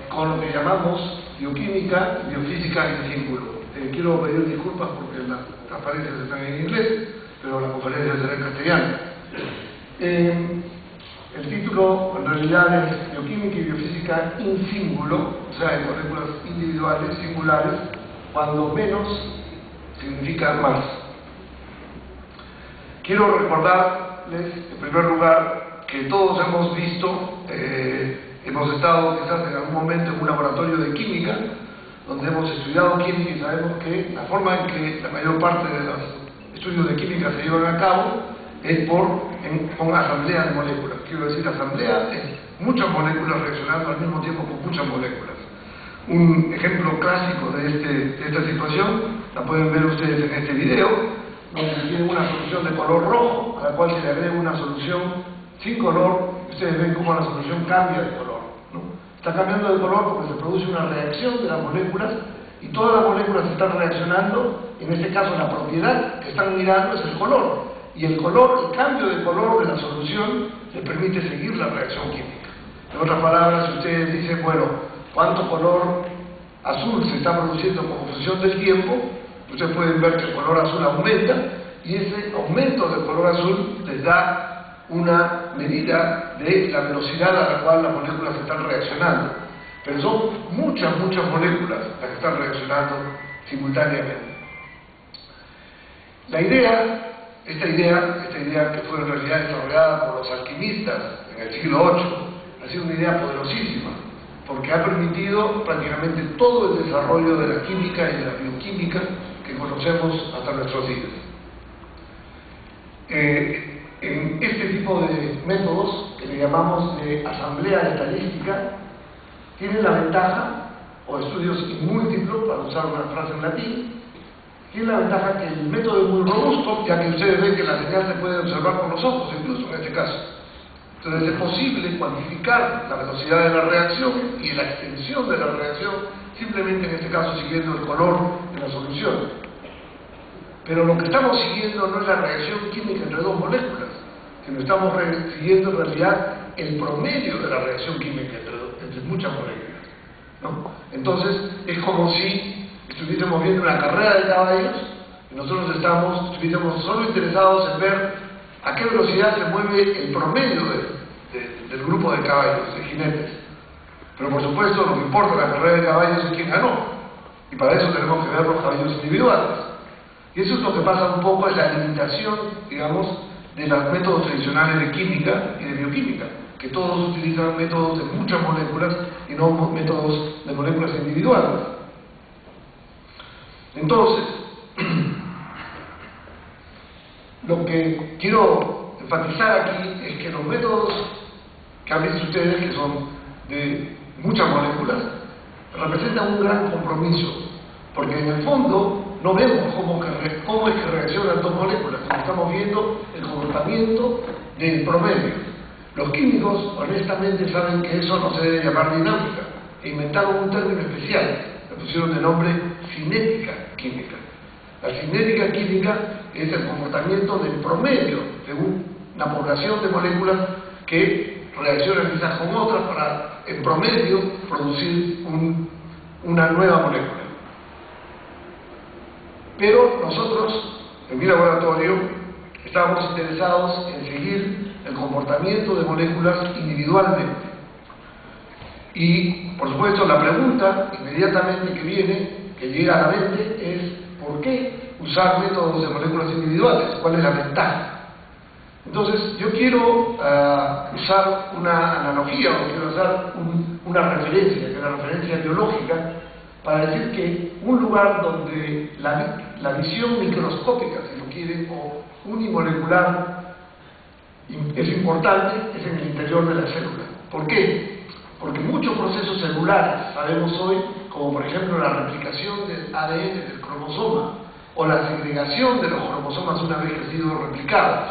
con lo que llamamos bioquímica y biofísica en símbolo. Quiero pedir disculpas porque las transparencias están en inglés, pero la conferencia será en castellano. El título en realidad es Bioquímica y Biofísica in singulo, o sea, en moléculas individuales, singulares, cuando menos significa más. Quiero recordarles, en primer lugar, que todos hemos visto, hemos estado quizás en algún momento en un laboratorio de química, donde hemos estudiado química y sabemos que la forma en que la mayor parte de los estudios de química se llevan a cabo es con asamblea de moléculas. Quiero decir, asamblea es muchas moléculas reaccionando al mismo tiempo con muchas moléculas. Un ejemplo clásico de esta situación la pueden ver ustedes en este video, donde tienen una solución de color rojo, a la cual se le agrega una solución sin color. Ustedes ven cómo la solución cambia de color, ¿no? Está cambiando de color porque se produce una reacción de las moléculas y todas las moléculas están reaccionando. En este caso, la propiedad que están mirando es el color. Y el color, el cambio de color de la solución, le permite seguir la reacción química. En otras palabras, si ustedes dicen, bueno, ¿cuánto color azul se está produciendo como función del tiempo? Ustedes pueden ver que el color azul aumenta, y ese aumento del color azul les da una medida de la velocidad a la cual las moléculas están reaccionando. Pero son muchas moléculas las que están reaccionando simultáneamente. Esta idea que fue en realidad desarrollada por los alquimistas en el siglo VIII, ha sido una idea poderosísima, porque ha permitido prácticamente todo el desarrollo de la química y de la bioquímica que conocemos hasta nuestros días. En este tipo de métodos, que le llamamos de asamblea estadística, tienen la ventaja, o estudios in múltiplo, para usar una frase en latín, tiene la ventaja que el método es muy robusto, ya que ustedes ven que la señal se puede observar con los ojos, incluso en este caso. Entonces es posible cuantificar la velocidad de la reacción y la extensión de la reacción, simplemente en este caso siguiendo el color de la solución. Pero lo que estamos siguiendo no es la reacción química entre dos moléculas, sino estamos siguiendo en realidad el promedio de la reacción química entre muchas moléculas, ¿no? Entonces es como si estuviésemos viendo una carrera de caballos y nosotros estuviésemos solo interesados en ver a qué velocidad se mueve el promedio del grupo de caballos, de jinetes. Pero por supuesto lo que importa en la carrera de caballos es quién ganó, y para eso tenemos que ver los caballos individuales. Y eso es lo que pasa un poco en la limitación, digamos, de los métodos tradicionales de química y de bioquímica, que todos utilizan métodos de muchas moléculas y no métodos de moléculas individuales. Entonces, lo que quiero enfatizar aquí es que los métodos que han visto ustedes, que son de muchas moléculas, representan un gran compromiso, porque en el fondo no vemos cómo es que reaccionan dos moléculas, estamos viendo el comportamiento del promedio. Los químicos honestamente saben que eso no se debe llamar dinámica, e inventaron un término especial, le pusieron de nombre cinética química. La cinética química es el comportamiento del promedio de una población de moléculas que reaccionan quizás con otras para, en promedio, producir una nueva molécula. Pero nosotros, en mi laboratorio, estamos interesados en seguir el comportamiento de moléculas individualmente. Y, por supuesto, la pregunta inmediatamente que llega a la mente es ¿por qué usar métodos de moléculas individuales? ¿Cuál es la ventaja? Entonces, yo quiero usar una analogía, o quiero usar una referencia, que es la referencia biológica, para decir que un lugar donde la visión microscópica, si lo quieren, o unimolecular, es importante, es en el interior de la célula. ¿Por qué? Porque muchos procesos celulares, sabemos hoy, como por ejemplo la replicación del ADN del cromosoma, o la segregación de los cromosomas una vez que han sido replicados,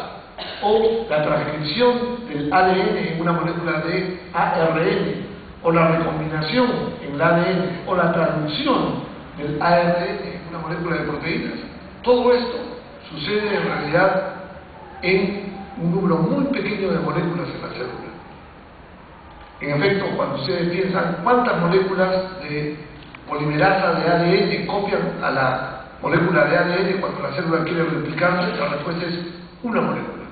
o la transcripción del ADN en una molécula de ARN, o la recombinación en el ADN, o la traducción del ARN en una molécula de proteínas. Todo esto sucede en realidad en un número muy pequeño de moléculas en la célula. En efecto, cuando ustedes piensan cuántas moléculas de polimerasa de ADN copian a la molécula de ADN cuando la célula quiere replicarse, la respuesta es una molécula.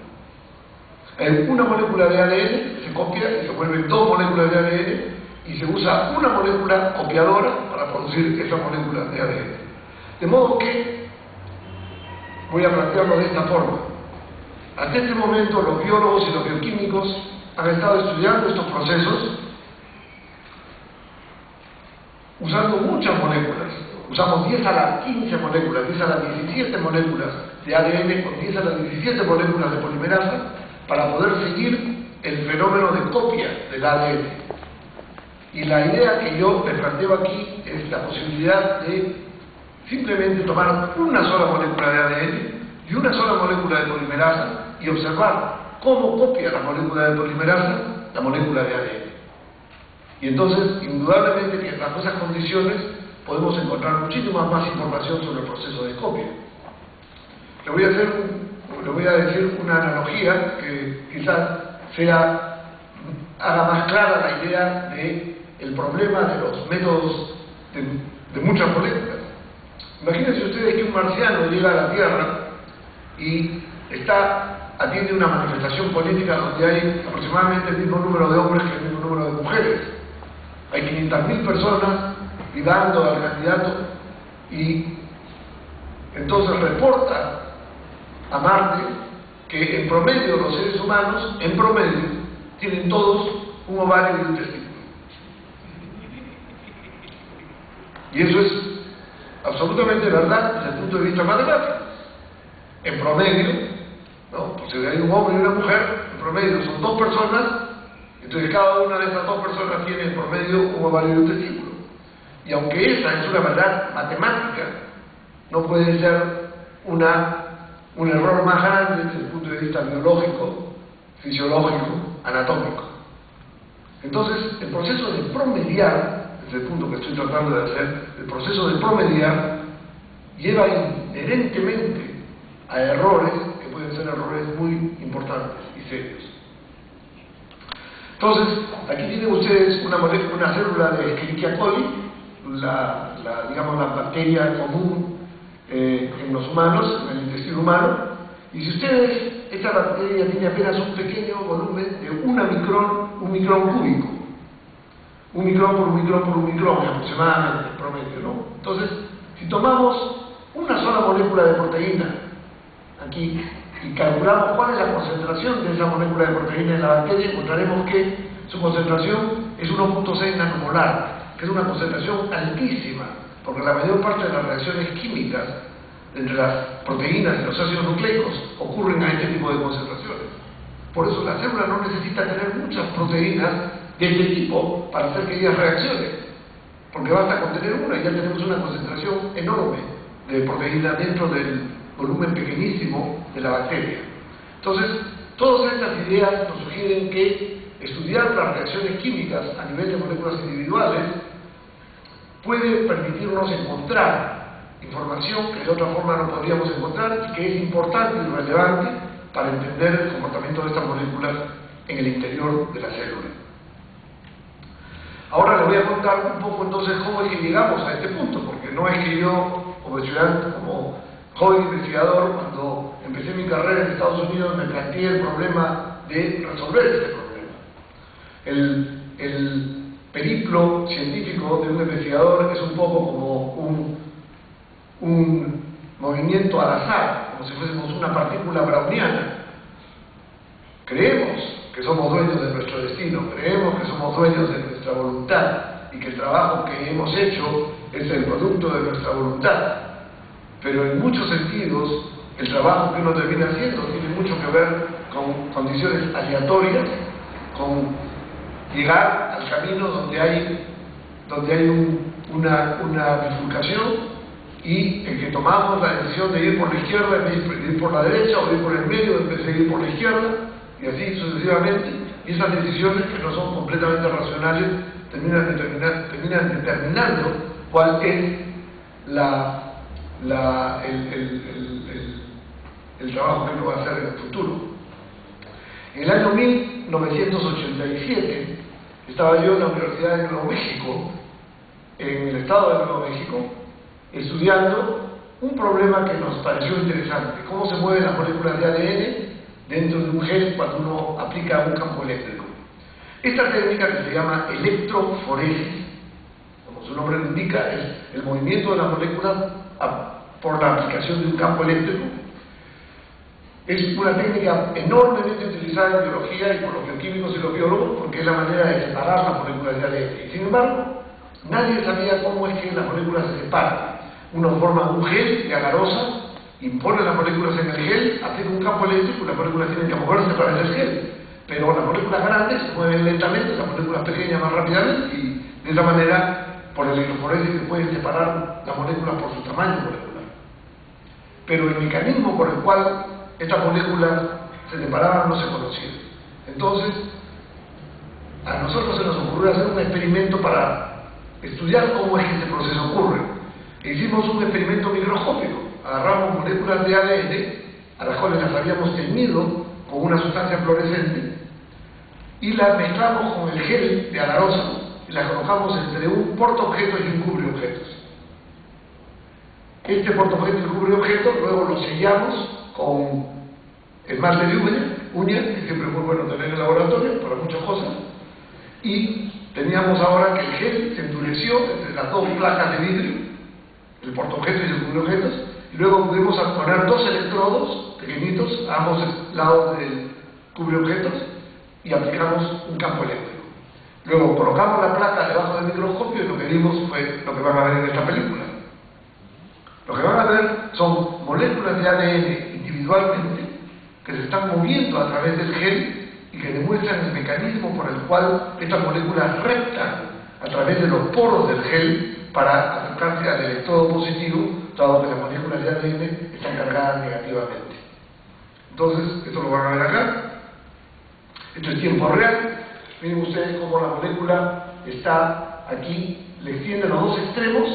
En una molécula de ADN se copia y se vuelven dos moléculas de ADN y se usa una molécula copiadora para producir esa molécula de ADN. De modo que voy a plantearlo de esta forma. Hasta este momento los biólogos y los bioquímicos han estado estudiando estos procesos usando muchas moléculas. Usamos 10 a la 15 moléculas, 10 a la 17 moléculas de ADN con 10 a las 17 moléculas de polimerasa para poder seguir el fenómeno de copia del ADN. Y la idea que yo les planteo aquí es la posibilidad de simplemente tomar una sola molécula de ADN y una sola molécula de polimerasa y observar cómo copia la molécula de polimerasa la molécula de ADN. Y entonces, indudablemente que bajo esas condiciones podemos encontrar muchísima más información sobre el proceso de copia. Le voy a decir una analogía que quizás haga más clara la idea del problema de los métodos de muchas moléculas. Imagínense ustedes que un marciano llega a la Tierra y atiende una manifestación política donde hay aproximadamente el mismo número de hombres que el mismo número de mujeres. Hay 500.000 personas cuidando al candidato y entonces reporta a Marte que en promedio los seres humanos, en promedio, tienen todos un ovario y un testículo. Y eso es absolutamente verdad desde el punto de vista matemático. En promedio, ¿no? Pues si hay un hombre y una mujer, en promedio son dos personas, entonces cada una de esas dos personas tiene en promedio un ovario y un testículo. Y aunque esa es una verdad matemática, no puede ser un error más grande desde el punto de vista biológico, fisiológico, anatómico. Entonces, el proceso de promediar, desde el punto que estoy tratando de hacer, el proceso de promediar lleva inherentemente a errores que pueden ser errores muy importantes y serios. Entonces, aquí tienen ustedes una célula de Escherichia coli, digamos la bacteria común en los humanos, en el intestino humano, y si ustedes, esta bacteria tiene apenas un pequeño volumen de un micrón cúbico, un micrón por un micrón por un micrón aproximadamente, en promedio, ¿no? Entonces, si tomamos una sola molécula de proteína aquí y calculamos cuál es la concentración de esa molécula de proteína en la bacteria, encontraremos que su concentración es 1.6 nanomolar, que es una concentración altísima, porque la mayor parte de las reacciones químicas entre las proteínas y los ácidos nucleicos ocurren a este tipo de concentraciones. Por eso la célula no necesita tener muchas proteínas de este tipo para hacer que ellas reaccionen, porque basta con tener una y ya tenemos una concentración enorme de proteína dentro del volumen pequeñísimo de la bacteria. Entonces, todas estas ideas nos sugieren que estudiar las reacciones químicas a nivel de moléculas individuales puede permitirnos encontrar información que de otra forma no podríamos encontrar y que es importante y relevante para entender el comportamiento de estas moléculas en el interior de la célula. Ahora les voy a contar un poco entonces cómo es que llegamos a este punto, porque no es que yo, como estudiante, como joven investigador, cuando empecé mi carrera en Estados Unidos, me planteé el problema de resolver este problema. El periplo científico de un investigador es un poco como un movimiento al azar, como si fuésemos una partícula browniana. Creemos que somos dueños de nuestro destino, creemos que somos dueños de nuestra voluntad y que el trabajo que hemos hecho es el producto de nuestra voluntad. Pero en muchos sentidos, el trabajo que uno termina haciendo tiene mucho que ver con condiciones aleatorias, con llegar al camino donde hay una bifurcación y en que tomamos la decisión de ir por la izquierda en vez de ir por la derecha, o de ir por el medio en vez de ir por la izquierda, y así sucesivamente. Y esas decisiones, que no son completamente racionales, terminan determinando cuál es el trabajo que uno va a hacer en el futuro. En el año 1987, estaba yo en la Universidad de Nuevo México, en el estado de Nuevo México, estudiando un problema que nos pareció interesante: cómo se mueven las moléculas de ADN dentro de un gel cuando uno aplica un campo eléctrico. Esta técnica, que se llama electroforesis, como su nombre lo indica, es el movimiento de las moléculas por la aplicación de un campo eléctrico. Es una técnica enormemente utilizada en biología y por los bioquímicos y los biólogos, porque es la manera de separar las moléculas de ADN. Y sin embargo, nadie sabía cómo es que las moléculas se separan. Uno forma un gel de agarosa, impone las moléculas en el gel, aplica un campo eléctrico y las moléculas tienen que moverse para el gel. Pero las moléculas grandes se mueven lentamente, las moléculas pequeñas más rápidamente, y de esa manera, por el electroforesis, se pueden separar las moléculas por su tamaño molecular. Pero el mecanismo por el cual estas moléculas se separaban no se conocía. Entonces, a nosotros se nos ocurrió hacer un experimento para estudiar cómo es que ese proceso ocurre. Hicimos un experimento microscópico. Agarramos moléculas de ADN, a las cuales las habíamos teñido con una sustancia fluorescente, y las mezclamos con el gel de agarosa y las colocamos entre un portaobjetos y un cubreobjetos. Este portaobjetos y el cubreobjetos luego lo sellamos con esmalte de uña, que siempre es muy bueno tener en el laboratorio para muchas cosas, y teníamos ahora que el gel se endureció entre las dos placas de vidrio, el portaobjetos y el cubreobjetos, y luego pudimos poner dos electrodos pequeñitos a ambos lados del cubreobjetos y aplicamos un campo eléctrico. Luego colocamos la placa debajo del microscopio y lo que vimos fue lo que van a ver en esta película. Lo que van a ver son moléculas de ADN individualmente que se están moviendo a través del gel y que demuestran el mecanismo por el cual estas moléculas reptan a través de los poros del gel para acercarse al electrodo positivo, dado que las moléculas de ADN están cargadas negativamente. Entonces, esto lo van a ver acá. Esto es tiempo real. Miren ustedes cómo la molécula está aquí, le extiende los dos extremos,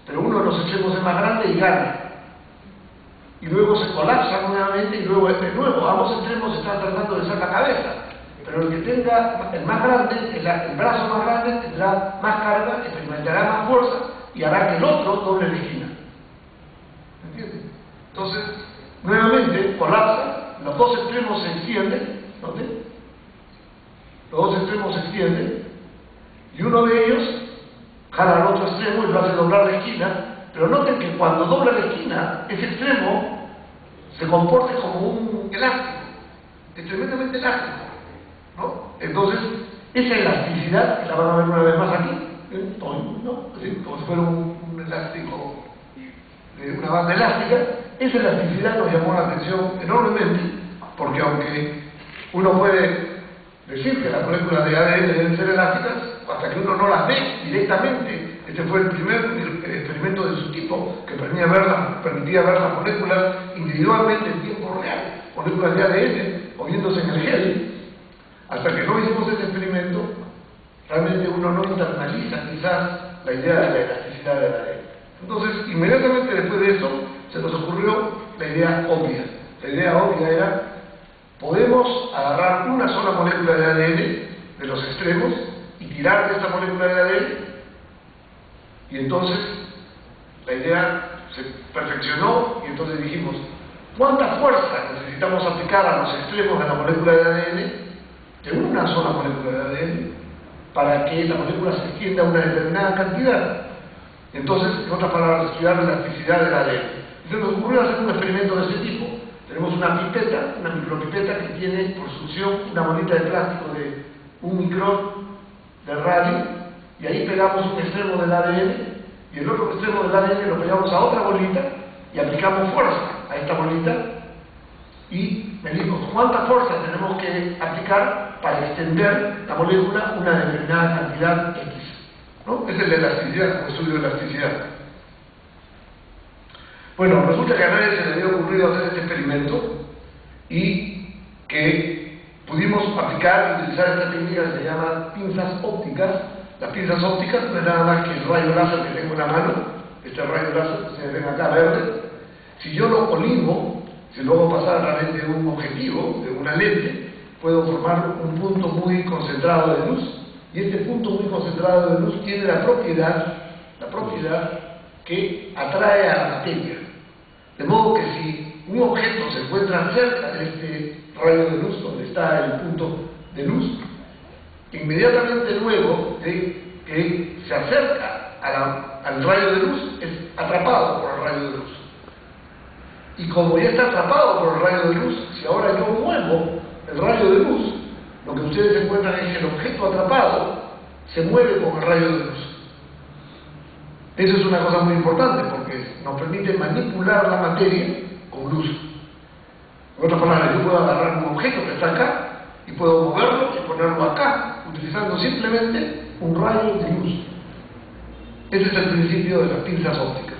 pero uno de los extremos es más grande y gana. Y luego se colapsa nuevamente y luego de nuevo. Ambos extremos están tratando de ser la cabeza, pero el que tenga el más grande, el brazo más grande, tendrá más carga, experimentará más fuerza y hará que el otro doble la esquina. ¿Me entienden? Entonces, nuevamente colapsa, los dos extremos se extienden, ¿no? Los dos extremos se extienden y uno de ellos jala al otro extremo y lo hace doblar la esquina, pero noten que cuando dobla la esquina, ese extremo se comporta como un elástico, es tremendamente elástico, ¿no? Entonces, esa elasticidad, que la van a ver una vez más aquí, ¿no? Así, como si fuera un elástico, una banda elástica, esa elasticidad nos llamó la atención enormemente, porque aunque uno puede decir que las moléculas de ADN deben ser elásticas, hasta que uno no las ve directamente. Este fue el primer experimento de su tipo que permitía ver las moléculas individualmente en tiempo real, moléculas de ADN moviéndose en el gel. Hasta que no hicimos ese experimento, realmente uno no internaliza quizás la idea de la elasticidad del ADN. Entonces, inmediatamente después de eso, se nos ocurrió la idea obvia. La idea obvia era: podemos agarrar una sola molécula de ADN de los extremos y tirar de esta molécula de ADN, y entonces la idea se perfeccionó y entonces dijimos: ¿cuánta fuerza necesitamos aplicar a los extremos de la molécula de ADN, de una sola molécula de ADN, para que la molécula se extienda a una determinada cantidad? Entonces, en otras palabras, estudiar la elasticidad del ADN. Y se nos ocurrió hacer un experimento de este tipo. Tenemos una pipeta, una micropipeta que tiene por succión una bolita de plástico de 1 micrón de radio, y ahí pegamos un extremo del ADN y el otro extremo del ADN lo pegamos a otra bolita y aplicamos fuerza a esta bolita y medimos cuánta fuerza tenemos que aplicar para extender la molécula una determinada cantidad X, ¿no? Esa es la elasticidad, como estudio de elasticidad. Bueno, resulta que a nadie se le había ocurrido hacer este experimento y que pudimos aplicar y utilizar esta técnica que se llama pinzas ópticas. Las pinzas ópticas no es nada más que el rayo láser que tengo en la mano, este rayo láser que se ven acá verde. Si yo lo colimo, si lo hago pasar a través de un objetivo, de una lente, puedo formar un punto muy concentrado de luz, Y este punto muy concentrado de luz tiene la propiedad que atrae a la materia. De modo que si un objeto se encuentra cerca de este rayo de luz, donde está el punto de luz, inmediatamente luego de que se acerca al rayo de luz, es atrapado por el rayo de luz. Y como ya está atrapado por el rayo de luz, si ahora yo muevo el rayo de luz, lo que ustedes encuentran es que el objeto atrapado se mueve con el rayo de luz. Eso es una cosa muy importante porque nos permite manipular la materia con luz. En otras palabras, yo puedo agarrar un objeto que está acá y puedo moverlo y ponerlo acá, utilizando simplemente un rayo de luz. Ese es el principio de las pinzas ópticas.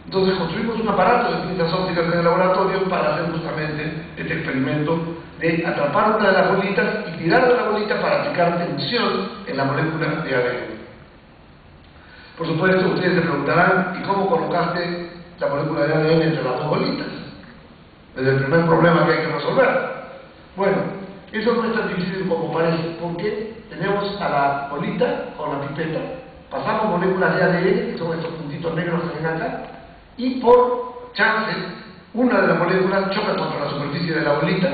Entonces construimos un aparato de pinzas ópticas en el laboratorio para hacer justamente este experimento de atrapar una de las bolitas y tirar de la bolita para aplicar tensión en la molécula de ADN. Por supuesto, ustedes se preguntarán, ¿y cómo colocaste la molécula de ADN entre las dos bolitas? Es el primer problema que hay que resolver. Bueno, eso no es tan difícil como parece, porque tenemos a la bolita con la pipeta, pasamos moléculas de ADN, que son estos puntitos negros que ven acá, y por chance, una de las moléculas choca contra la superficie de la bolita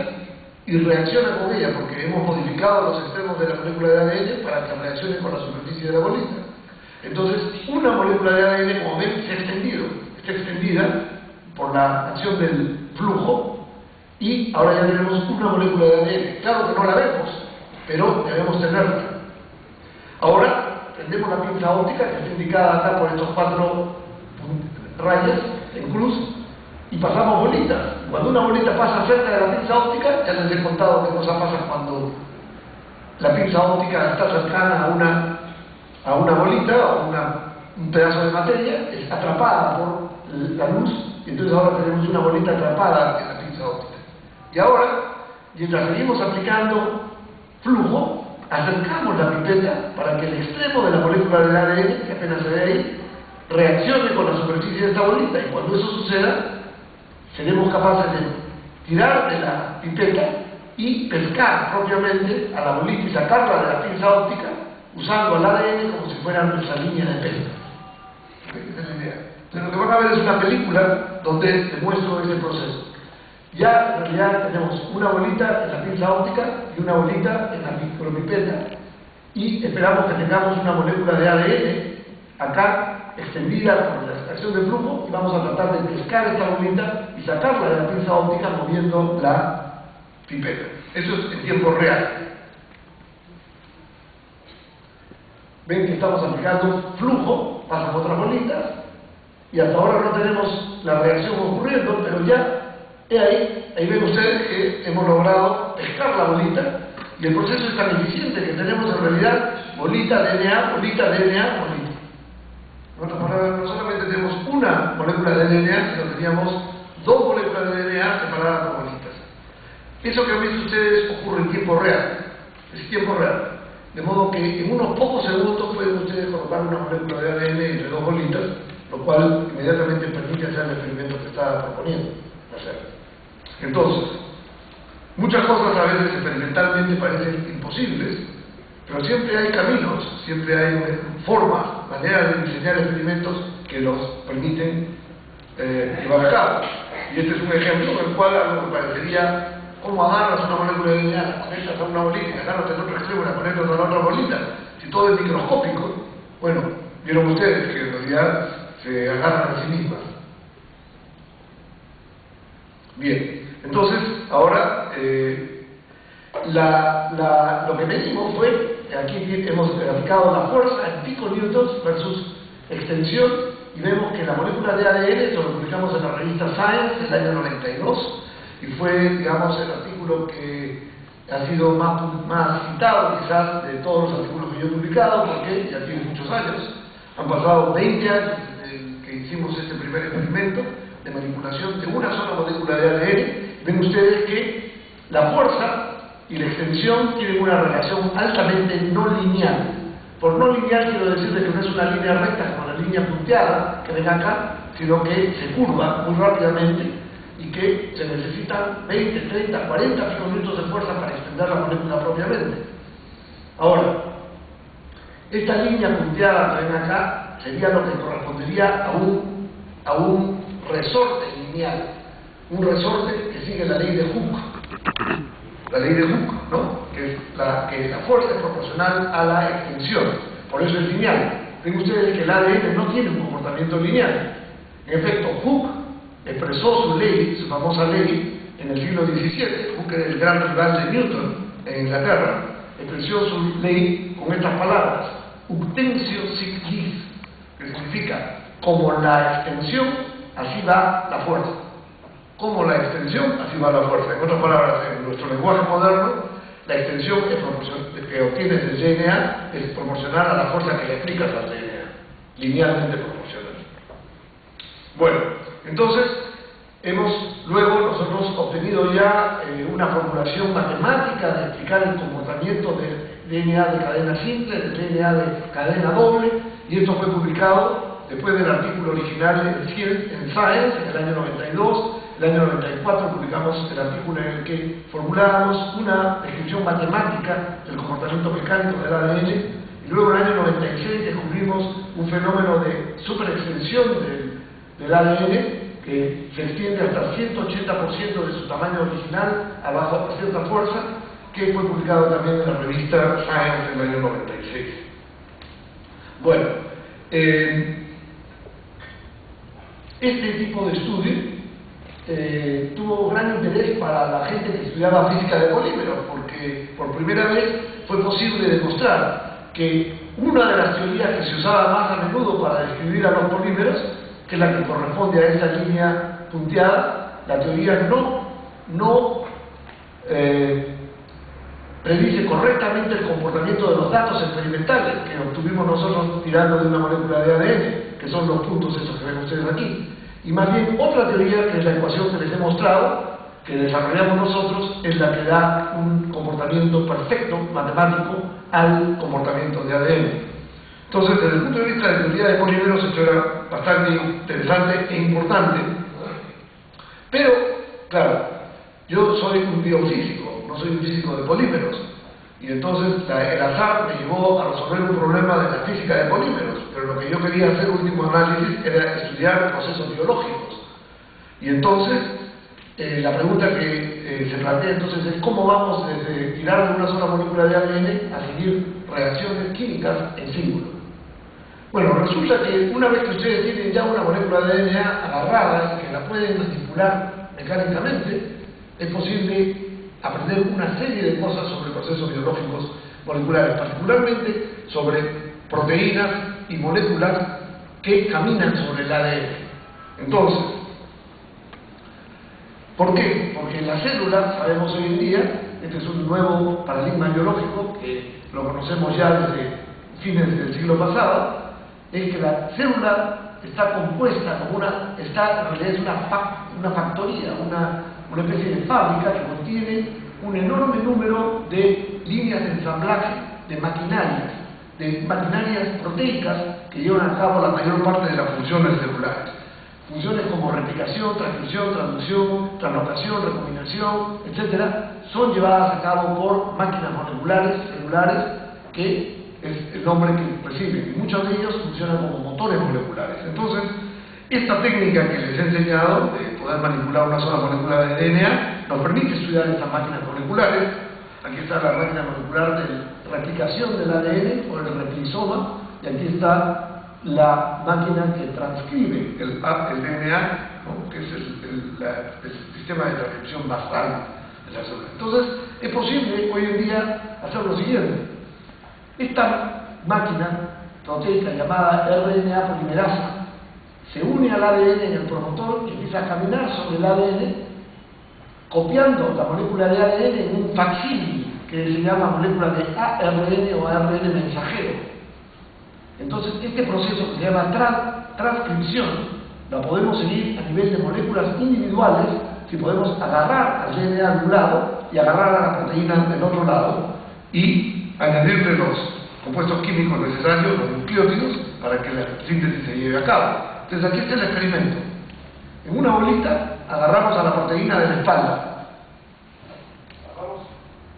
y reacciona con ella, porque hemos modificado los extremos de la molécula de ADN para que reaccione con la superficie de la bolita. Entonces, una molécula de ADN, como ven, se ha extendido. Está extendida por la acción del flujo y ahora ya tenemos una molécula de ADN. Claro que no la vemos, pero debemos tenerla. Ahora, prendemos la pinza óptica, que está indicada acá por estos 4 rayas en cruz, y pasamos bolitas. Cuando una bolita pasa cerca de la pinza óptica, ya les he contado qué cosa pasa cuando la pinza óptica está cercana a una bolita o un pedazo de materia, es atrapada por la luz, y entonces ahora tenemos una bolita atrapada en la pinza óptica. Y ahora, mientras seguimos aplicando flujo, acercamos la pipeta para que el extremo de la molécula del ADN, que apenas se ve ahí, reaccione con la superficie de esta bolita, y cuando eso suceda, seremos capaces de tirar de la pipeta y pescar propiamente a la bolita y sacarla de la pinza óptica usando el ADN como si fuera nuestra línea de pesca. Esa es la idea. Entonces, lo que van a ver es una película donde demuestro ese proceso. Ya en realidad tenemos una bolita en la pinza óptica y una bolita en la micropipeta, y esperamos que tengamos una molécula de ADN acá extendida por la acción de flujo, y vamos a tratar de pescar esta bolita y sacarla de la pinza óptica moviendo la pipeta. Eso es en tiempo real. Ven que estamos aplicando flujo, pasan otras bolitas, y hasta ahora no tenemos la reacción ocurriendo, pero ya ahí ven ustedes que hemos logrado pescar la bolita, y el proceso es tan eficiente que tenemos en realidad bolita, DNA, bolita, DNA, bolita. En otras palabras, no solamente tenemos una molécula de DNA, sino teníamos 2 moléculas de DNA separadas por bolitas. Eso que han visto ustedes ocurre en tiempo real, es tiempo real. De modo que en unos pocos segundos pueden ustedes colocar una molécula de ADN entre 2 bolitas, lo cual inmediatamente permite hacer el experimento que estaba proponiendo hacer. Entonces, muchas cosas a veces experimentalmente parecen imposibles, pero siempre hay caminos, siempre hay formas, maneras de diseñar experimentos que los permiten llevar a cabo. Y este es un ejemplo en el cual algo que parecería, ¿cómo agarras una molécula de DNA, la conectas a una bolita y agarras el otro extremo y la conectas a la otra bolita? Si todo es microscópico, bueno, vieron ustedes que en realidad se agarran a sí mismas. Bien, entonces, ahora, lo que medimos fue, aquí hemos aplicado la fuerza en piconewtons versus extensión, y vemos que la molécula de ADN, esto lo publicamos en la revista Science del año 92, y fue, digamos, el artículo que ha sido más citado quizás de todos los artículos que yo he publicado, porque ya tiene muchos años. Han pasado 20 años desde que hicimos este primer experimento de manipulación de una sola molécula de ADN. Ven ustedes que la fuerza y la extensión tienen una relación altamente no lineal. Por no lineal quiero decirles que no es una línea recta como la línea punteada que ven acá, sino que se curva muy rápidamente y que se necesitan 20, 30, 40 piconewtons de fuerza para extender la molécula propiamente. Ahora, Esta línea punteada que ven acá sería lo que correspondería a un resorte lineal, un resorte que sigue la ley de Hooke, la ley de Hooke, ¿no? Que la fuerza es proporcional a la extensión, por eso es lineal. Ven ustedes que el ADN no tiene un comportamiento lineal. En efecto, Hooke expresó su ley, su famosa ley, en el siglo XVII. Hooke era el gran rival de Newton en Inglaterra. Expresó su ley con estas palabras: Uctensio sic vis, que significa, como la extensión, así va la fuerza. Como la extensión, así va la fuerza. En otras palabras, en nuestro lenguaje moderno, la extensión que obtienes del DNA es proporcional a la fuerza que le aplicas al DNA, linealmente proporcional. Bueno, entonces, hemos luego nosotros obtenido ya una formulación matemática de explicar el comportamiento del DNA de cadena simple, del DNA de cadena doble, y esto fue publicado después del artículo original en Science en el año 92. En el año 94 publicamos el artículo en el que formulábamos una descripción matemática del comportamiento mecánico del ADN, y luego en el año 96 descubrimos un fenómeno de superextensión del ADN que se extiende hasta 180% de su tamaño original abajo a cierta fuerza, que fue publicado también en la revista Science en el año 96. Bueno, este tipo de estudio tuvo gran interés para la gente que estudiaba física de polímeros, porque por primera vez fue posible demostrar que una de las teorías que se usaba más a menudo para describir a los polímeros, que es la que corresponde a esta línea punteada, la teoría no predice correctamente el comportamiento de los datos experimentales que obtuvimos nosotros tirando de una molécula de ADN, que son los puntos esos que ven ustedes aquí. Y más bien otra teoría, que es la ecuación que les he mostrado, que desarrollamos nosotros, es la que da un comportamiento perfecto, matemático, al comportamiento de ADN. Entonces, desde el punto de vista de teoría de polímeros, esto era bastante interesante e importante. Pero, claro, yo soy un biofísico, no soy un físico de polímeros. Y entonces el azar me llevó a resolver un problema de la física de polímeros, pero lo que yo quería hacer, último análisis, era estudiar procesos biológicos. Y entonces, la pregunta que se plantea entonces es cómo vamos desde tirar de una sola molécula de ADN a seguir reacciones químicas en símbolo. Bueno, resulta que una vez que ustedes tienen ya una molécula de DNA agarrada y que la pueden manipular mecánicamente, es posible aprender una serie de cosas sobre procesos biológicos moleculares, particularmente sobre proteínas y moléculas que caminan sobre el ADN. Entonces, ¿por qué? Porque en la célula, sabemos hoy en día, este es un nuevo paradigma biológico que lo conocemos ya desde fines del siglo pasado, es que la célula está compuesta como en realidad es una factoría, una especie de fábrica que contiene un enorme número de líneas de ensamblaje de maquinarias proteicas que llevan a cabo la mayor parte de las funciones celulares. Funciones como replicación, transcripción, traducción, translocación, recombinación, etc., son llevadas a cabo por máquinas moleculares, celulares, que es el nombre que reciben, y muchos de ellos funcionan como motores moleculares. Entonces, esta técnica que les he enseñado, de poder manipular una sola molécula de DNA, nos permite estudiar estas máquinas moleculares. Aquí está la máquina molecular de replicación del ADN, o el replisoma, y aquí está la máquina que transcribe el DNA, ¿no? Que es el sistema de transcripción basal de la célula. Entonces, es posible hoy en día hacer lo siguiente. Esta máquina proteica llamada RNA polimerasa se une al ADN en el promotor y empieza a caminar sobre el ADN, copiando la molécula de ADN en un facsímil que se llama molécula de ARN o ARN mensajero. Entonces, este proceso que se llama transcripción la podemos seguir a nivel de moléculas individuales si podemos agarrar al DNA de un lado y agarrar a la proteína del otro lado y añadirle los compuestos químicos necesarios, los nucleótidos, para que la síntesis se lleve a cabo. Entonces aquí está el experimento. En una bolita agarramos a la proteína de la espalda. Agarramos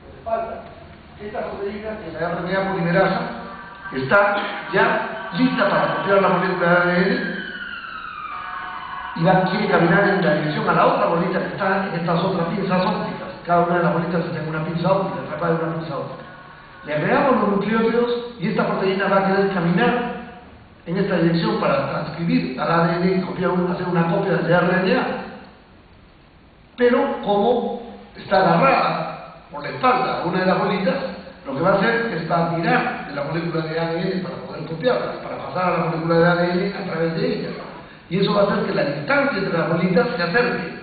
de la espalda. Esta proteína, que es la RNA polimerasa, está ya lista para copiar la molécula de ADN y quiere caminar en la dirección a la otra bolita que está en estas otras pinzas ópticas. Cada una de las bolitas está en una pinza óptica, atrapada en una pinza óptica. Le agregamos los nucleótidos y esta proteína va a querer caminar en esta dirección para transcribir al ADN y hacer una copia del RNA. Pero como está agarrada por la espalda a una de las bolitas, lo que va a hacer es va a tirar de la molécula de ADN para poder copiarla, para pasar a la molécula de ADN a través de ella. Y eso va a hacer que la distancia entre las bolitas se acerque.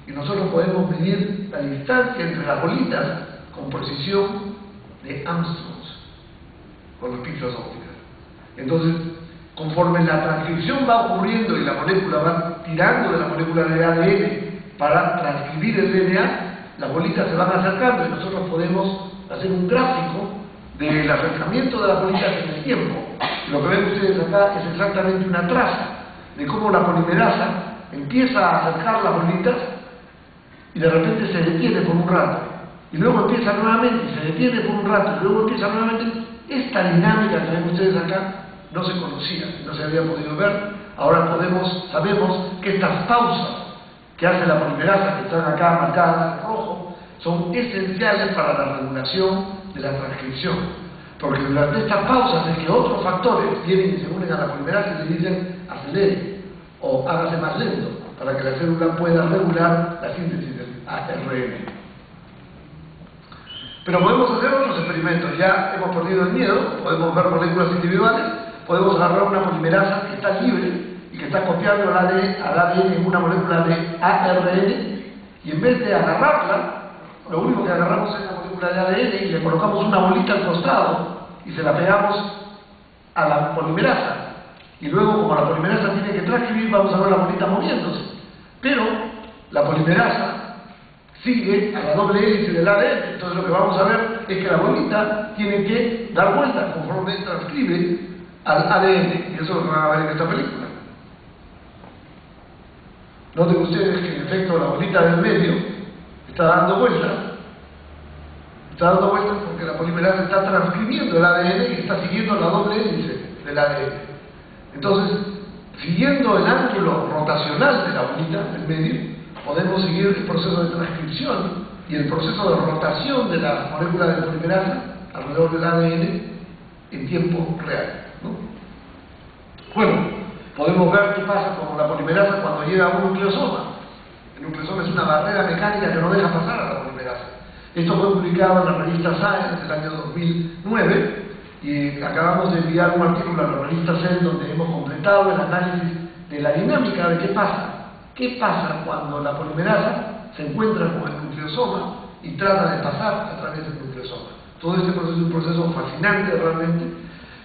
Y nosotros podemos medir la distancia entre las bolitas con precisión de Angstroms, con las pinzas ópticas. Entonces, conforme la transcripción va ocurriendo y la molécula va tirando de la molécula de ADN para transcribir el DNA, las bolitas se van acercando y nosotros podemos hacer un gráfico del acercamiento de las bolitas en el tiempo. Lo que ven ustedes acá es exactamente una traza de cómo la polimerasa empieza a acercar las bolitas y de repente se detiene por un rato. Y luego empieza nuevamente y se detiene por un rato y luego empieza nuevamente. Esta dinámica que ven ustedes acá no se conocía, no se había podido ver. Ahora sabemos que estas pausas que hace la polimerasa, que están acá marcadas en rojo, son esenciales para la regulación de la transcripción. Porque durante estas pausas es que otros factores vienen y se unen a la polimerasa y le dicen acelere o hágase más lento para que la célula pueda regular la síntesis del ARN. Pero podemos hacer otros experimentos. Ya hemos perdido el miedo, podemos ver moléculas individuales, podemos agarrar una polimerasa que está libre y que está copiando al ADN en una molécula de ARN, y en vez de agarrarla, lo único que agarramos es la molécula de ADN y le colocamos una bolita al costado y se la pegamos a la polimerasa. Y luego, como la polimerasa tiene que transcribir, vamos a ver la bolita moviéndose. Pero la polimerasa sigue a la doble hélice del ADN. Entonces lo que vamos a ver es que la bolita tiene que dar vueltas conforme transcribe al ADN. Y eso es lo que van a ver en esta película. Noten ustedes que en efecto la bolita del medio está dando vueltas. Está dando vueltas porque la polimerasa está transcribiendo el ADN y está siguiendo la doble hélice del ADN. Entonces, siguiendo el ángulo rotacional de la bolita del medio, podemos seguir el proceso de transcripción y el proceso de rotación de la molécula de polimerasa alrededor del ADN en tiempo real, ¿no? Bueno, podemos ver qué pasa con la polimerasa cuando llega a un nucleosoma. El nucleosoma es una barrera mecánica que no deja pasar a la polimerasa. Esto fue publicado en la revista Science en el año 2009 y acabamos de enviar un artículo a la revista Cell donde hemos completado el análisis de la dinámica de qué pasa. ¿Qué pasa cuando la polimerasa se encuentra con el nucleosoma y trata de pasar a través del nucleosoma? Todo este proceso es un proceso fascinante realmente,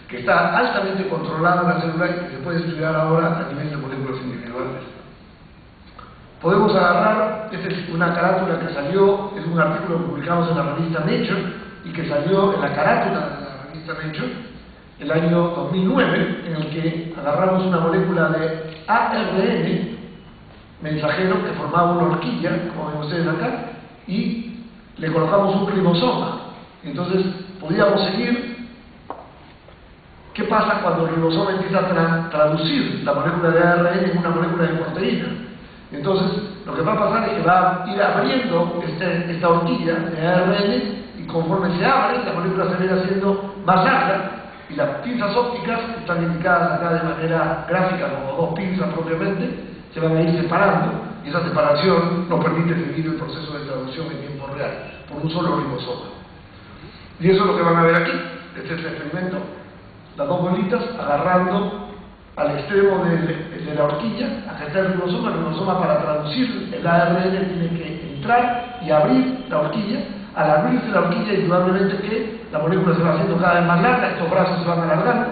que está altamente controlado en la célula y que se puede estudiar ahora a nivel de moléculas individuales. Podemos agarrar, esta es una carátula que salió, es un artículo que publicamos en la revista Nature y que salió en la carátula de la revista Nature el año 2009, en el que agarramos una molécula de ARN mensajero que formaba una horquilla, como ven ustedes acá, y le colocamos un ribosoma. Entonces podíamos seguir qué pasa cuando el ribosoma empieza a traducir la molécula de ARN en una molécula de proteína. Entonces lo que va a pasar es que va a ir abriendo esta horquilla de ARN y conforme se abre, la molécula se va a ir haciendo más larga y las pinzas ópticas, que están indicadas acá de manera gráfica como dos pinzas propiamente, se van a ir separando y esa separación nos permite seguir el proceso de traducción en tiempo real por un solo ribosoma. Y eso es lo que van a ver aquí. Este es el experimento. Las dos bolitas agarrando al extremo de la horquilla, acá está el ribosoma para traducir el ARN tiene que entrar y abrir la horquilla. Al abrirse la horquilla, indudablemente que la molécula se va haciendo cada vez más larga, estos brazos se van alargando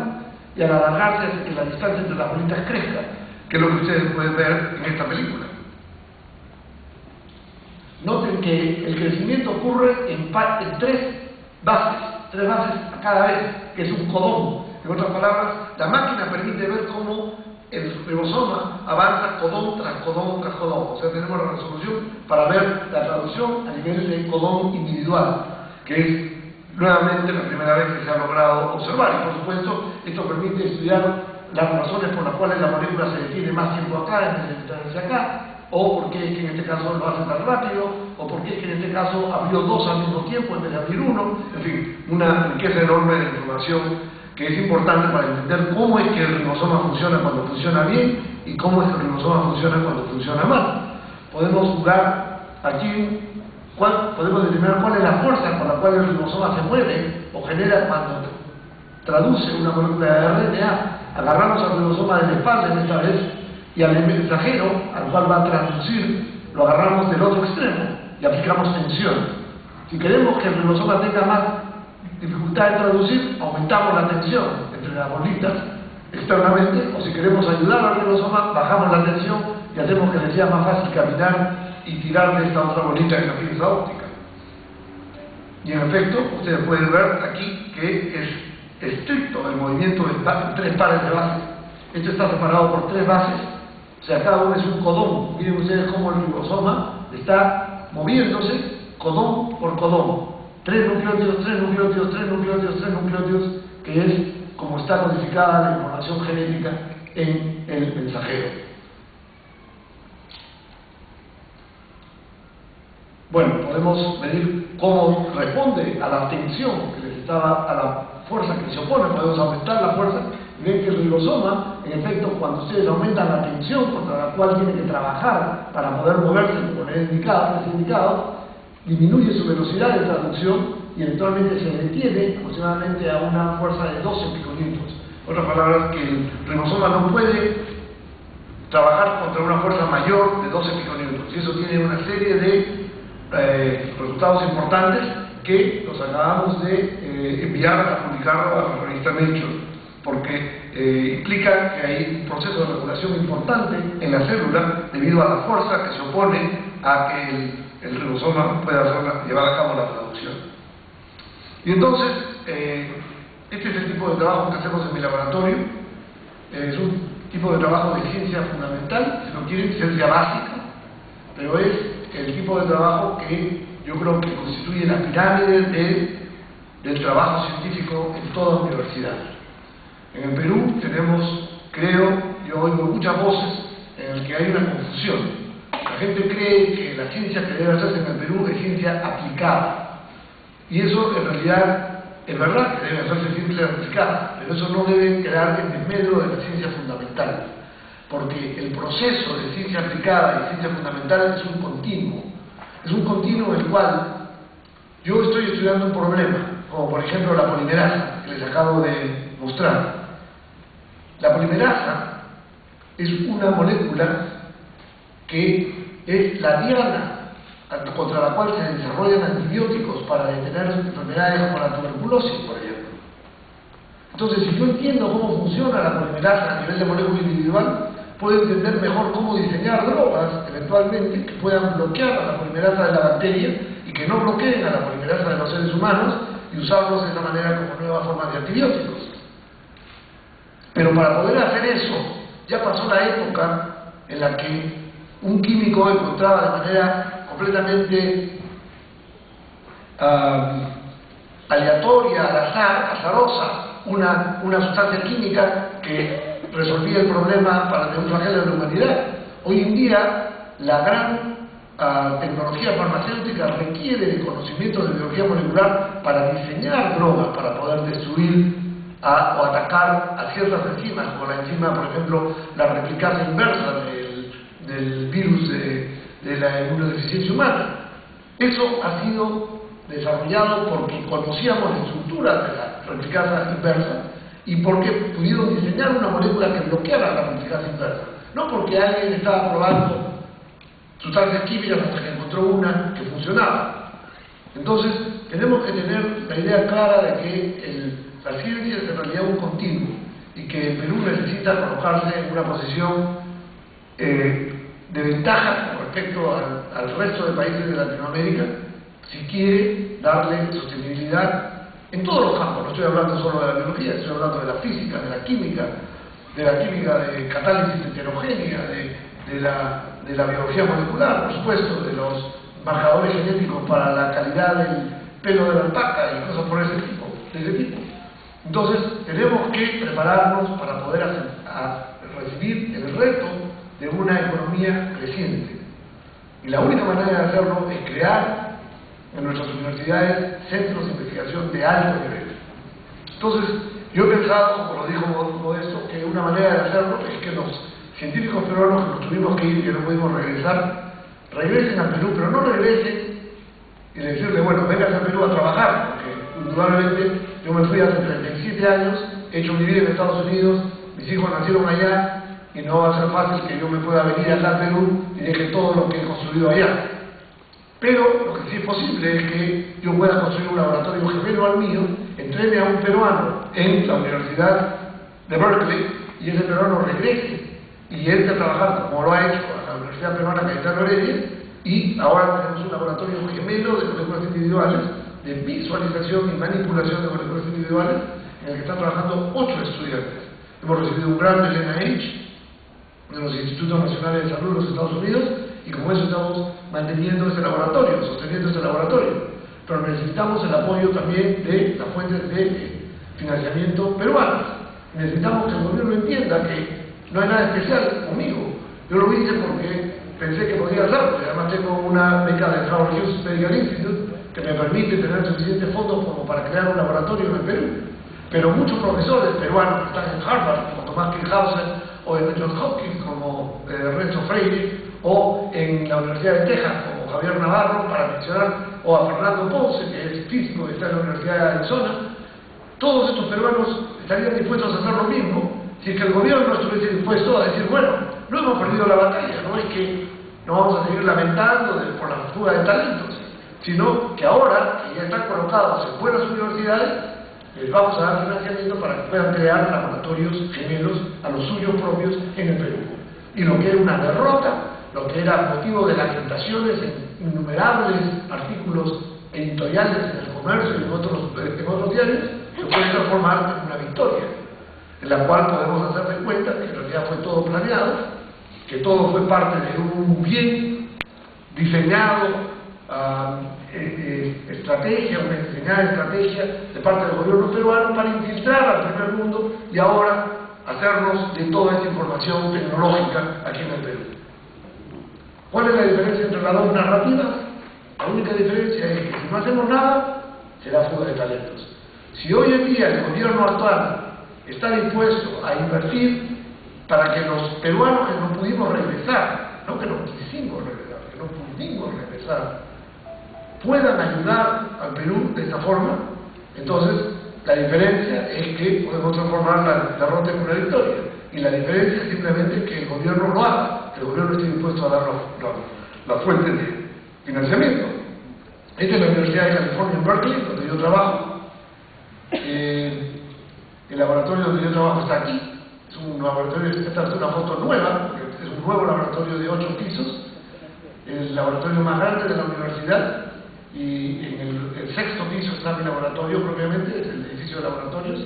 y al alargarse hace que la distancia entre las bolitas crezca, que es lo que ustedes pueden ver en esta película. Noten que el crecimiento ocurre en tres bases a cada vez, que es un codón. En otras palabras, la máquina permite ver cómo el ribosoma avanza codón tras codón tras codón. O sea, tenemos la resolución para ver la traducción a nivel de codón individual, que es nuevamente la primera vez que se ha logrado observar. Y por supuesto, esto permite estudiar las razones por las cuales la molécula se detiene más tiempo acá en vez de detenerse acá, o por qué es que en este caso lo hace tan rápido, o por qué es que en este caso abrió dos al mismo tiempo en vez de abrir uno. En fin, una riqueza enorme de información que es importante para entender cómo es que el ribosoma funciona cuando funciona bien y cómo es que el ribosoma funciona cuando funciona mal. Podemos jugar aquí, podemos determinar cuál es la fuerza con la cual el ribosoma se mueve o genera cuando traduce una molécula de RNA. Agarramos al ribosoma de la espalda en esta vez y al mensajero al cual va a traducir lo agarramos del otro extremo y aplicamos tensión. Si queremos que el ribosoma tenga más dificultad de traducir, aumentamos la tensión entre las bolitas externamente, o si queremos ayudar al ribosoma, bajamos la tensión y hacemos que le sea más fácil caminar y tirar de esta otra bolita en la pieza óptica. Y en efecto, ustedes pueden ver aquí que es estricto el movimiento de tres pares de bases. Esto está separado por tres bases, o sea, cada uno es un codón. Miren ustedes cómo el ribosoma está moviéndose codón por codón. Tres nucleótidos, tres nucleótidos, tres nucleótidos, tres nucleótidos, que es como está codificada la información genética en el mensajero. Bueno, podemos medir cómo responde a la tensión que les estaba, a la fuerza que se opone. Podemos aumentar la fuerza y ven que el ribosoma, en efecto, cuando ustedes aumentan la tensión contra la cual tiene que trabajar para poder moverse, como les he indicado, disminuye su velocidad de traducción y eventualmente se detiene aproximadamente a una fuerza de 12 piconewtons. En otras palabras, que el ribosoma no puede trabajar contra una fuerza mayor de 12 piconewtons. Y eso tiene una serie de resultados importantes que los acabamos de enviar a publicar a la revista Nature, porque implica que hay un proceso de regulación importante en la célula debido a la fuerza que se opone a que el ribosoma pueda llevar a cabo la traducción. Y entonces, este es el tipo de trabajo que hacemos en mi laboratorio. Es un tipo de trabajo de ciencia fundamental, si no quieren, ciencia básica, pero es el tipo de trabajo que yo creo que constituye la pirámide del trabajo científico en toda universidad. En el Perú tenemos, creo, yo oigo muchas voces en las que hay una confusión. La gente cree que la ciencia que debe hacerse en el Perú es ciencia aplicada. Y eso en realidad es verdad que debe hacerse ciencia aplicada, pero eso no debe quedar en desmedro de la ciencia fundamental. Porque el proceso de ciencia aplicada y ciencia fundamental es un continuo. Es un continuo en el cual yo estoy estudiando un problema, como por ejemplo la polimerasa, que les acabo de mostrar. La polimerasa es una molécula que es la diana contra la cual se desarrollan antibióticos para detener enfermedades como la tuberculosis, por ejemplo. Entonces, si yo entiendo cómo funciona la polimerasa a nivel de molécula individual, puedo entender mejor cómo diseñar drogas, eventualmente, que puedan bloquear a la polimerasa de la bacteria y que no bloqueen a la polimerasa de los seres humanos y usarlos de esa manera como nuevas formas de antibióticos. Pero para poder hacer eso, ya pasó la época en la que un químico encontraba de manera completamente aleatoria, al azar, azarosa, una sustancia química que resolvía el problema de un flagelo de la humanidad. Hoy en día, la gran tecnología farmacéutica requiere de conocimientos de biología molecular para diseñar drogas, para poder destruir o atacar a ciertas enzimas, como la enzima, por ejemplo, la replicasa inversa del virus de la inmunodeficiencia humana. Eso ha sido desarrollado porque conocíamos la estructura de la replicasa inversa y porque pudieron diseñar una molécula que bloqueara la replicasa inversa. No porque alguien estaba probando sustancias químicas hasta que encontró una que funcionaba. Entonces, tenemos que tener la idea clara de que la ciencia es en realidad un continuo y que el Perú necesita colocarse en una posición de ventaja con respecto al resto de países de Latinoamérica si quiere darle sostenibilidad en todos los campos. No estoy hablando solo de la biología, estoy hablando de la física, de la química de catálisis heterogénea, de la biología molecular, por supuesto, de los marcadores genéticos para la calidad pelo de la alpaca y cosas por ese tipo. Entonces, tenemos que prepararnos para poder recibir el reto de una economía creciente. Y la única manera de hacerlo es crear en nuestras universidades centros de investigación de alto nivel. Entonces, yo he pensado, como lo dijo Modesto, que una manera de hacerlo es que los científicos peruanos que nos tuvimos que ir y que no pudimos regresar, regresen al Perú, pero no regresen y decirle, bueno, vengas al Perú a trabajar, porque indudablemente yo me fui hace 37 años, he hecho mi vida en Estados Unidos, mis hijos nacieron allá, y no va a ser fácil que yo me pueda venir acá al Perú y deje todo lo que he construido allá. Pero lo que sí es posible es que yo pueda construir un laboratorio gemelo al mío, entrene a un peruano en la Universidad de Berkeley, y ese peruano regrese y entre a trabajar, como lo ha hecho a la Universidad Peruana Cayetano Heredia, y ahora tenemos un laboratorio gemelo de moléculas individuales, de visualización y manipulación de moléculas individuales, en el que están trabajando 8 estudiantes. Hemos recibido un grant del NIH, de los Institutos Nacionales de Salud de los Estados Unidos, y como eso estamos manteniendo ese laboratorio, sosteniendo ese laboratorio. Pero necesitamos el apoyo también de las fuentes de financiamiento peruanas. Necesitamos que el gobierno entienda que no hay nada especial conmigo. Yo lo hice porque pensé que podía hacerlo. Además tengo una beca de Howard Hughes Medical Institute que me permite tener suficientes fondos como para crear un laboratorio en el Perú. Pero muchos profesores peruanos que están en Harvard, como Tomás Kirchhausen, o en Johns Hopkins, como Renzo Freire, o en la Universidad de Texas, como Javier Navarro, para mencionar, o a Fernando Ponce, que es físico y está en la Universidad de Arizona, todos estos peruanos estarían dispuestos a hacer lo mismo si es que el gobierno estuviese dispuesto a decir, bueno, no hemos perdido la batalla, no es que nos vamos a seguir lamentando por la fuga de talentos, sino que ahora que ya están colocados en buenas universidades, les vamos a dar financiamiento para que puedan crear laboratorios gemelos a los suyos propios en el Perú. Y lo que era una derrota, lo que era motivo de lamentaciones en innumerables artículos editoriales en el Comercio y en otros diarios, se puede transformar en una victoria, en la cual podemos hacer de cuenta que en realidad fue todo planeado, que todo fue parte de un bien diseñado, estrategia, una diseñada estrategia de parte del gobierno peruano para infiltrar al primer mundo y ahora hacernos de toda esta información tecnológica aquí en el Perú. ¿Cuál es la diferencia entre las dos narrativas? La única diferencia es que si no hacemos nada, será fuga de talentos. Si hoy en día el gobierno actual está dispuesto a invertir para que los peruanos que no pudimos regresar, no que no quisimos regresar, que no pudimos regresar, puedan ayudar al Perú de esta forma, entonces la diferencia es que podemos transformar la derrota en una victoria. Y la diferencia es simplemente que el gobierno lo haga, que el gobierno esté dispuesto a dar las fuentes de financiamiento. Esta es la Universidad de California en Berkeley, donde yo trabajo. El laboratorio donde yo trabajo está aquí. Es un laboratorio, esta es una foto nueva, porque es un nuevo laboratorio de 8 pisos. El laboratorio más grande de la universidad. Y en el 6º piso está mi laboratorio propiamente, es el edificio de laboratorios.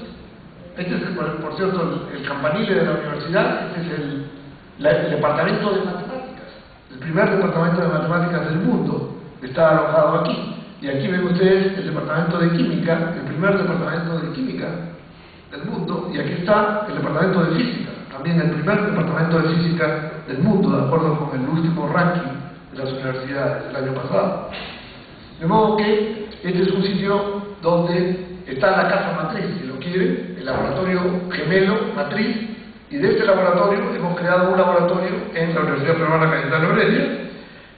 Este es, por cierto, el campanile de la universidad. Este es el departamento de matemáticas, el primer departamento de matemáticas del mundo está alojado aquí. Y aquí ven ustedes el departamento de química, el primer departamento de química del mundo, y aquí está el departamento de física, también el primer departamento de física del mundo, de acuerdo con el último ranking de las universidades del año pasado. De modo que este es un sitio donde está la casa matriz, si lo quieren, el laboratorio gemelo matriz, y de este laboratorio hemos creado un laboratorio en la Universidad Peruana Cayetano Heredia,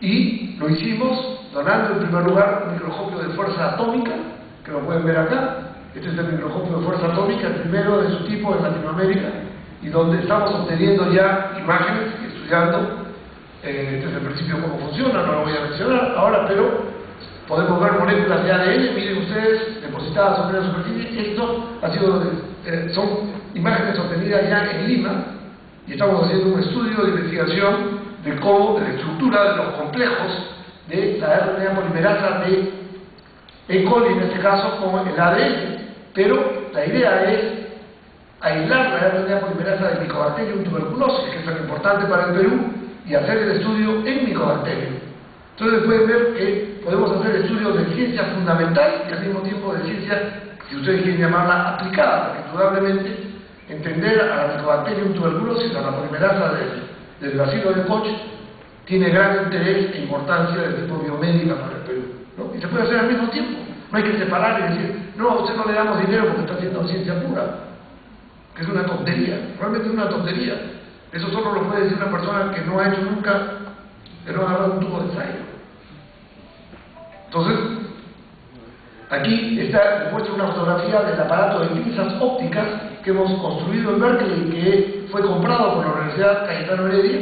y lo hicimos donando en primer lugar un microscopio de fuerza atómica, que lo pueden ver acá. Este es el microscopio de fuerza atómica, el primero de su tipo en Latinoamérica, y donde estamos obteniendo ya imágenes y estudiando. Este es el principio cómo funciona, no lo voy a mencionar ahora, pero podemos ver moléculas de ADN, miren ustedes, depositadas sobre la superficie. Esto ha sido, son imágenes obtenidas ya en Lima, y estamos haciendo un estudio de investigación de cómo, de la estructura de los complejos de la RNA polimerasa de E. coli, en este caso, con el ADN. Pero la idea es aislar la RNA polimerasa del Mycobacterium tuberculosis, que es tan importante para el Perú, y hacer el estudio en Mycobacterium. Entonces pueden ver que podemos hacer estudios de ciencia fundamental y al mismo tiempo de ciencia, si ustedes quieren llamarla, aplicada, porque indudablemente entender a la Mycobacterium tuberculosis, a la polimerasa del bacilo de Koch, tiene gran interés e importancia de tipo biomédica para el Perú, ¿no? Y se puede hacer al mismo tiempo. No hay que separar y decir, no, a usted no le damos dinero porque está haciendo ciencia pura, que es una tontería, realmente es una tontería. Eso solo lo puede decir una persona que no ha hecho nunca, que no ha agarrado un tubo de ensayo. Entonces, aquí les muestro una fotografía del aparato de pinzas ópticas que hemos construido en Berkeley, que fue comprado por la Universidad Cayetano Heredia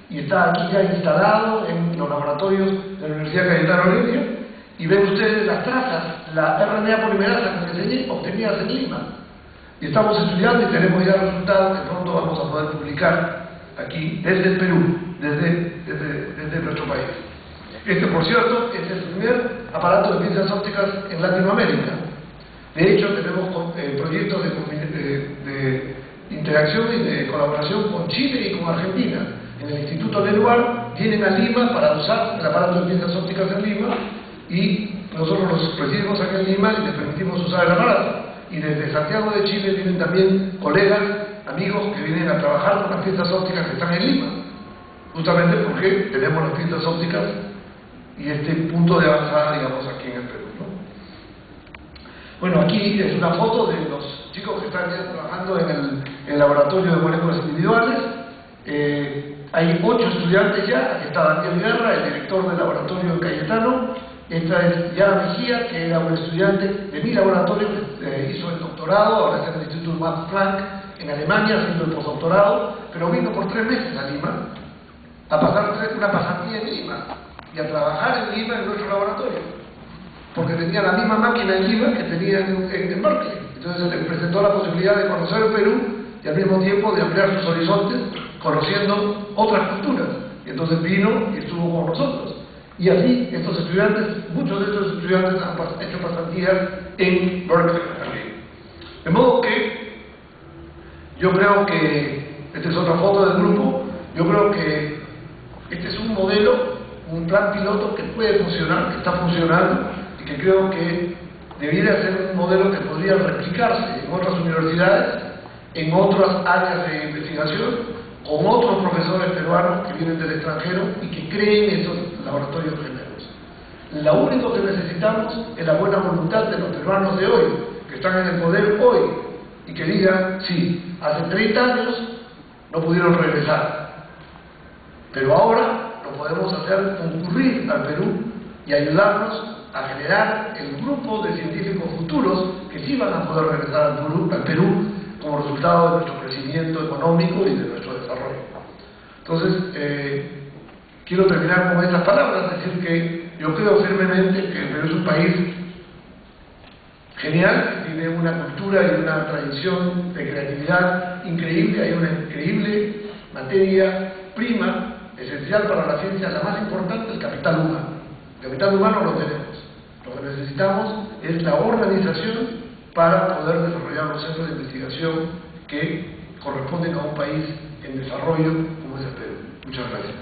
y está aquí ya instalado en los laboratorios de la Universidad Cayetano Heredia. Y ven ustedes las trazas, la RNA polimerasa que les enseñé, obtenidas en Lima. Y estamos estudiando y tenemos ya resultados que pronto vamos a poder publicar aquí desde el Perú, desde nuestro país. Este, por cierto, es el primer aparato de pinzas ópticas en Latinoamérica. De hecho, tenemos proyectos de interacción y de colaboración con Chile y con Argentina. En el Instituto Leluar vienen a Lima para usar el aparato de pinzas ópticas en Lima y nosotros los recibimos aquí en Lima y les permitimos usar el aparato. Y desde Santiago de Chile vienen también colegas, amigos que vienen a trabajar con las pinzas ópticas que están en Lima, justamente porque tenemos las pinzas ópticas y este punto de avanzada, digamos, aquí en el Perú, ¿no? Bueno, aquí es una foto de los chicos que están ya trabajando en el laboratorio de moléculas individuales. Hay 8 estudiantes ya. Aquí está Daniel Guerra, el director del laboratorio en Cayetano. Esta es Yara Mejía, que era un estudiante de mi laboratorio, que hizo el doctorado, ahora está en el Instituto Max Planck en Alemania haciendo el postdoctorado, pero vino por 3 meses a Lima a pasar una pasantía en Lima y a trabajar en Lima en nuestro laboratorio, porque tenía la misma máquina en Lima que tenía en Berkeley. Entonces se le presentó la posibilidad de conocer el Perú y al mismo tiempo de ampliar sus horizontes conociendo otras culturas. Y entonces vino y estuvo con nosotros. Y así estos estudiantes, muchos de estos estudiantes han hecho pasantías en Berkeley también. De modo que yo creo que, esta es otra foto del grupo, yo creo que este es un modelo, un plan piloto que puede funcionar, que está funcionando y que creo que debiera ser un modelo que podría replicarse en otras universidades, en otras áreas de investigación, con otros profesores peruanos que vienen del extranjero y que creen esos laboratorios gemelos. Lo único que necesitamos es la buena voluntad de los peruanos de hoy, que están en el poder hoy, y que digan, sí, hace 30 años no pudieron regresar, pero ahora lo podemos hacer concurrir al Perú y ayudarnos a generar el grupo de científicos futuros que sí van a poder regresar al Perú como resultado de nuestro crecimiento económico y de nuestro desarrollo. Entonces, quiero terminar con estas palabras, decir que yo creo firmemente que el Perú es un país genial, que tiene una cultura y una tradición de creatividad increíble, hay una increíble materia prima, esencial para la ciencia, la más importante, el capital humano. El capital humano lo tenemos. Lo que necesitamos es la organización para poder desarrollar los centros de investigación que corresponden a un país en desarrollo como es el Perú. Muchas gracias.